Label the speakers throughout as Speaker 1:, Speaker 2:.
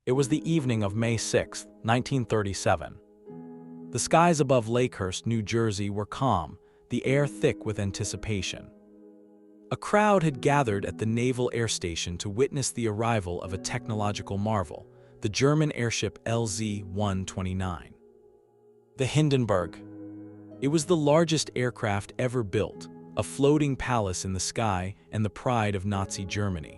Speaker 1: It was the evening of May 6, 1937. The skies above Lakehurst, New Jersey were calm, the air thick with anticipation. A crowd had gathered at the Naval Air Station to witness the arrival of a technological marvel, the German airship LZ-129. The Hindenburg. It was the largest aircraft ever built, a floating palace in the sky and the pride of Nazi Germany.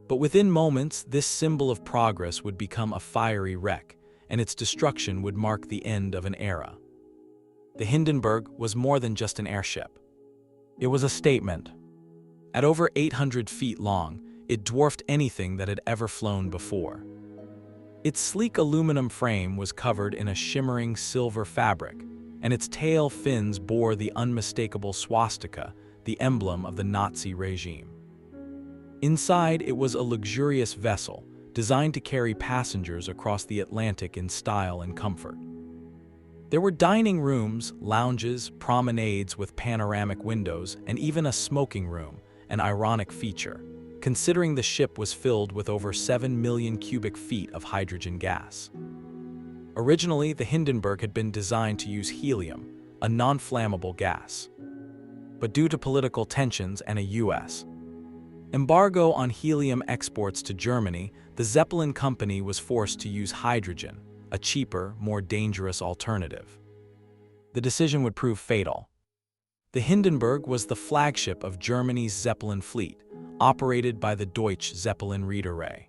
Speaker 1: But within moments, this symbol of progress would become a fiery wreck, and its destruction would mark the end of an era. The Hindenburg was more than just an airship. It was a statement. At over 800 feet long, it dwarfed anything that had ever flown before. Its sleek aluminum frame was covered in a shimmering silver fabric, and its tail fins bore the unmistakable swastika, the emblem of the Nazi regime. Inside, it was a luxurious vessel, designed to carry passengers across the Atlantic in style and comfort. There were dining rooms, lounges, promenades with panoramic windows, and even a smoking room, an ironic feature, considering the ship was filled with over 7 million cubic feet of hydrogen gas. Originally, the Hindenburg had been designed to use helium, a non-flammable gas. But due to political tensions and a U.S. embargo on helium exports to Germany, the Zeppelin company was forced to use hydrogen, a cheaper, more dangerous alternative. The decision would prove fatal. The Hindenburg was the flagship of Germany's Zeppelin fleet, operated by the Deutsche Zeppelin Reederei.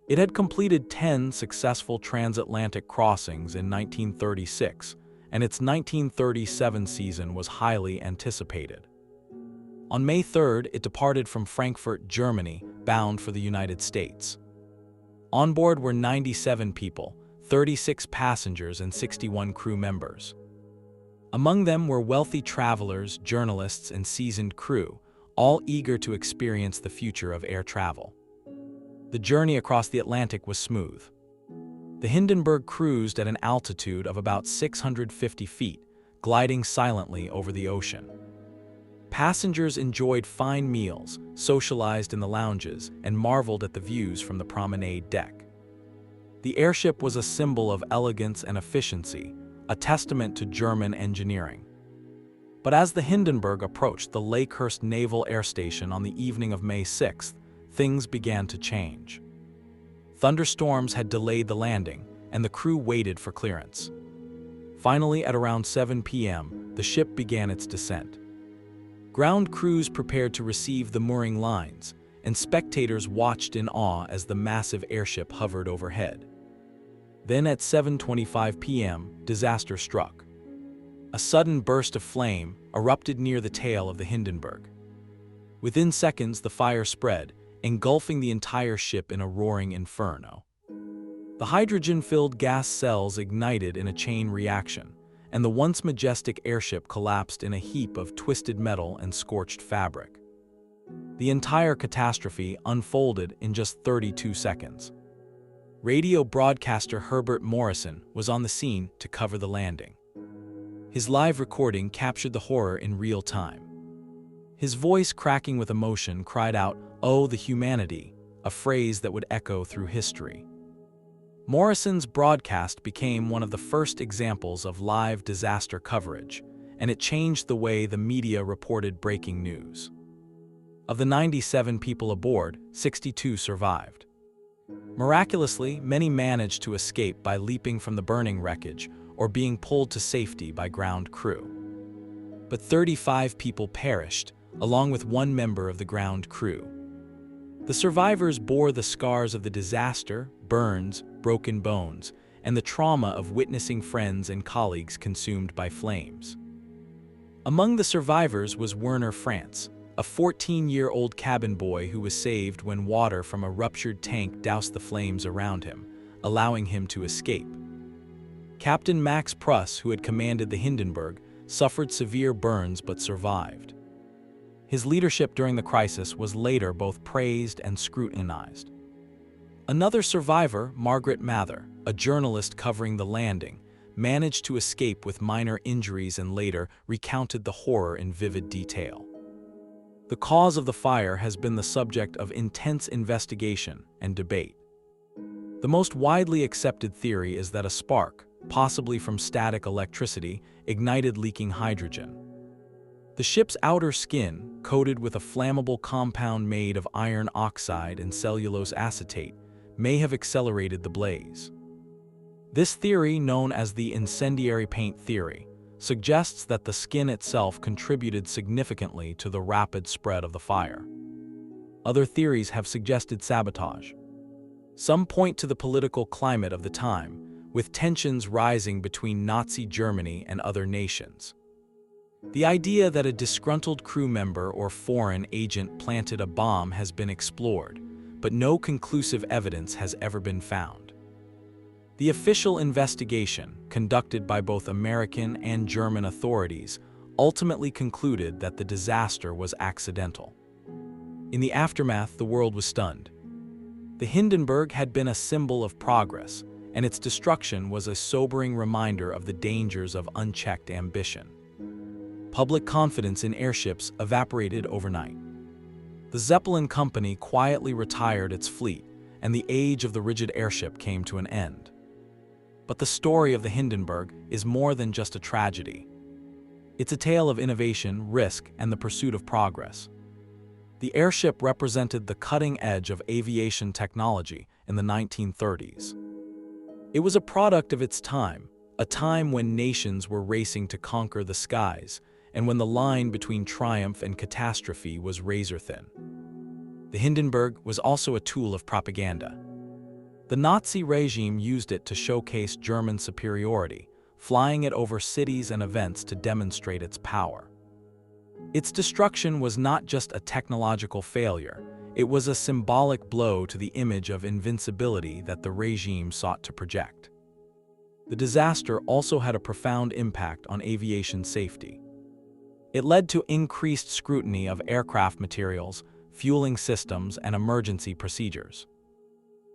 Speaker 1: It had completed 10 successful transatlantic crossings in 1936, and its 1937 season was highly anticipated. On May 3rd, it departed from Frankfurt, Germany, bound for the United States. On board were 97 people, 36 passengers, and 61 crew members. Among them were wealthy travelers, journalists, and seasoned crew, all eager to experience the future of air travel. The journey across the Atlantic was smooth. The Hindenburg cruised at an altitude of about 650 feet, gliding silently over the ocean. Passengers enjoyed fine meals, socialized in the lounges, and marveled at the views from the promenade deck. The airship was a symbol of elegance and efficiency, a testament to German engineering. But as the Hindenburg approached the Lakehurst Naval Air Station on the evening of May 6th, things began to change. Thunderstorms had delayed the landing, and the crew waited for clearance. Finally, at around 7 p.m., the ship began its descent. Ground crews prepared to receive the mooring lines, and spectators watched in awe as the massive airship hovered overhead. Then at 7:25 p.m., disaster struck. A sudden burst of flame erupted near the tail of the Hindenburg. Within seconds, the fire spread, engulfing the entire ship in a roaring inferno. The hydrogen-filled gas cells ignited in a chain reaction, and the once majestic airship collapsed in a heap of twisted metal and scorched fabric. The entire catastrophe unfolded in just 32 seconds. Radio broadcaster Herbert Morrison was on the scene to cover the landing. His live recording captured the horror in real time. His voice, cracking with emotion, cried out, "Oh, the humanity," a phrase that would echo through history. Morrison's broadcast became one of the first examples of live disaster coverage, and it changed the way the media reported breaking news. Of the 97 people aboard, 62 survived. Miraculously, many managed to escape by leaping from the burning wreckage or being pulled to safety by ground crew. But 35 people perished, along with one member of the ground crew. The survivors bore the scars of the disaster, burns, broken bones, and the trauma of witnessing friends and colleagues consumed by flames. Among the survivors was Werner France, a 14-year-old cabin boy who was saved when water from a ruptured tank doused the flames around him, allowing him to escape. Captain Max Pruss, who had commanded the Hindenburg, suffered severe burns but survived. His leadership during the crisis was later both praised and scrutinized. Another survivor, Margaret Mather, a journalist covering the landing, managed to escape with minor injuries and later recounted the horror in vivid detail. The cause of the fire has been the subject of intense investigation and debate. The most widely accepted theory is that a spark, possibly from static electricity, ignited leaking hydrogen. The ship's outer skin, coated with a flammable compound made of iron oxide and cellulose acetate, may have accelerated the blaze. This theory, known as the incendiary paint theory, suggests that the skin itself contributed significantly to the rapid spread of the fire. Other theories have suggested sabotage. Some point to the political climate of the time, with tensions rising between Nazi Germany and other nations. The idea that a disgruntled crew member or foreign agent planted a bomb has been explored, but no conclusive evidence has ever been found. The official investigation, conducted by both American and German authorities, ultimately concluded that the disaster was accidental. In the aftermath, the world was stunned. The Hindenburg had been a symbol of progress, and its destruction was a sobering reminder of the dangers of unchecked ambition. Public confidence in airships evaporated overnight. The Zeppelin Company quietly retired its fleet, and the age of the rigid airship came to an end. But the story of the Hindenburg is more than just a tragedy. It's a tale of innovation, risk, and the pursuit of progress. The airship represented the cutting edge of aviation technology in the 1930s. It was a product of its time, a time when nations were racing to conquer the skies, and when the line between triumph and catastrophe was razor-thin. The Hindenburg was also a tool of propaganda. The Nazi regime used it to showcase German superiority, flying it over cities and events to demonstrate its power. Its destruction was not just a technological failure, it was a symbolic blow to the image of invincibility that the regime sought to project. The disaster also had a profound impact on aviation safety. It led to increased scrutiny of aircraft materials, fueling systems, and emergency procedures.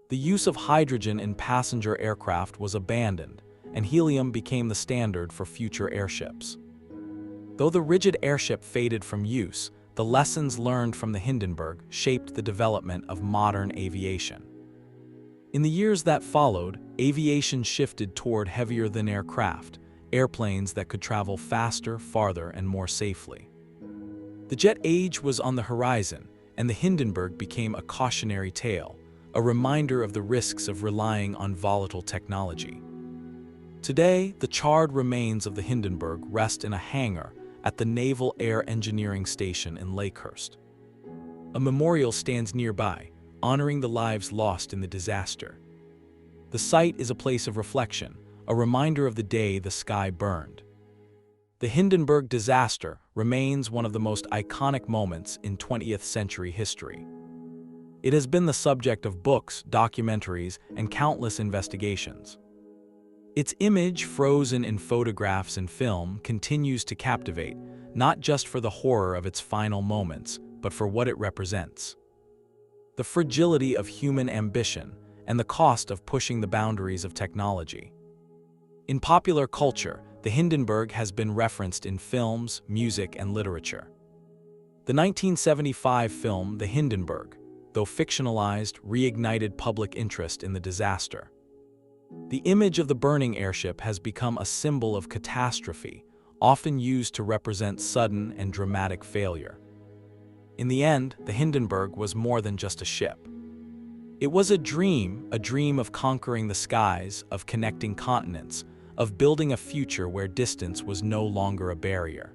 Speaker 1: The use of hydrogen in passenger aircraft was abandoned, and helium became the standard for future airships. Though the rigid airship faded from use, the lessons learned from the Hindenburg shaped the development of modern aviation. In the years that followed, aviation shifted toward heavier-than-air craft, airplanes that could travel faster, farther, and more safely. The jet age was on the horizon, and the Hindenburg became a cautionary tale, a reminder of the risks of relying on volatile technology. Today, the charred remains of the Hindenburg rest in a hangar at the Naval Air Engineering Station in Lakehurst. A memorial stands nearby, honoring the lives lost in the disaster. The site is a place of reflection, a reminder of the day the sky burned. The Hindenburg disaster remains one of the most iconic moments in 20th century history. It has been the subject of books, documentaries, and countless investigations. Its image, frozen in photographs and film, continues to captivate, not just for the horror of its final moments, but for what it represents. The fragility of human ambition and the cost of pushing the boundaries of technology. In popular culture, the Hindenburg has been referenced in films, music, and literature. The 1975 film The Hindenburg, though fictionalized, reignited public interest in the disaster. The image of the burning airship has become a symbol of catastrophe, often used to represent sudden and dramatic failure. In the end, the Hindenburg was more than just a ship. It was a dream of conquering the skies, of connecting continents, of building a future where distance was no longer a barrier.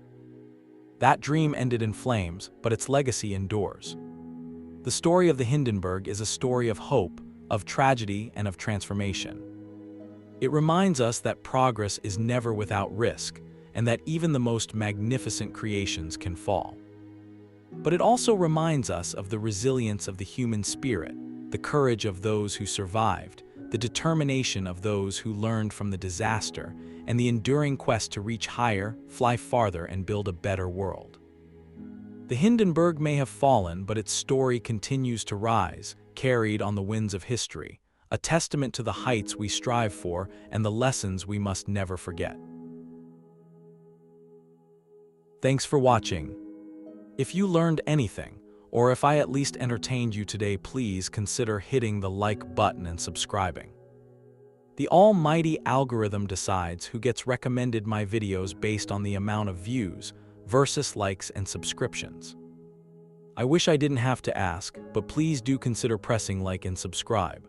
Speaker 1: That dream ended in flames, but its legacy endures. The story of the Hindenburg is a story of hope, of tragedy, and of transformation. It reminds us that progress is never without risk, and that even the most magnificent creations can fall. But it also reminds us of the resilience of the human spirit, the courage of those who survived, the determination of those who learned from the disaster, and the enduring quest to reach higher, fly farther, and build a better world. The Hindenburg may have fallen, but its story continues to rise, carried on the winds of history, a testament to the heights we strive for and the lessons we must never forget. Thanks for watching. If you learned anything, Or if I at least entertained you today, please consider hitting the like button and subscribing. The almighty algorithm decides who gets recommended my videos based on the amount of views versus likes and subscriptions. I wish I didn't have to ask, but please do consider pressing like and subscribe.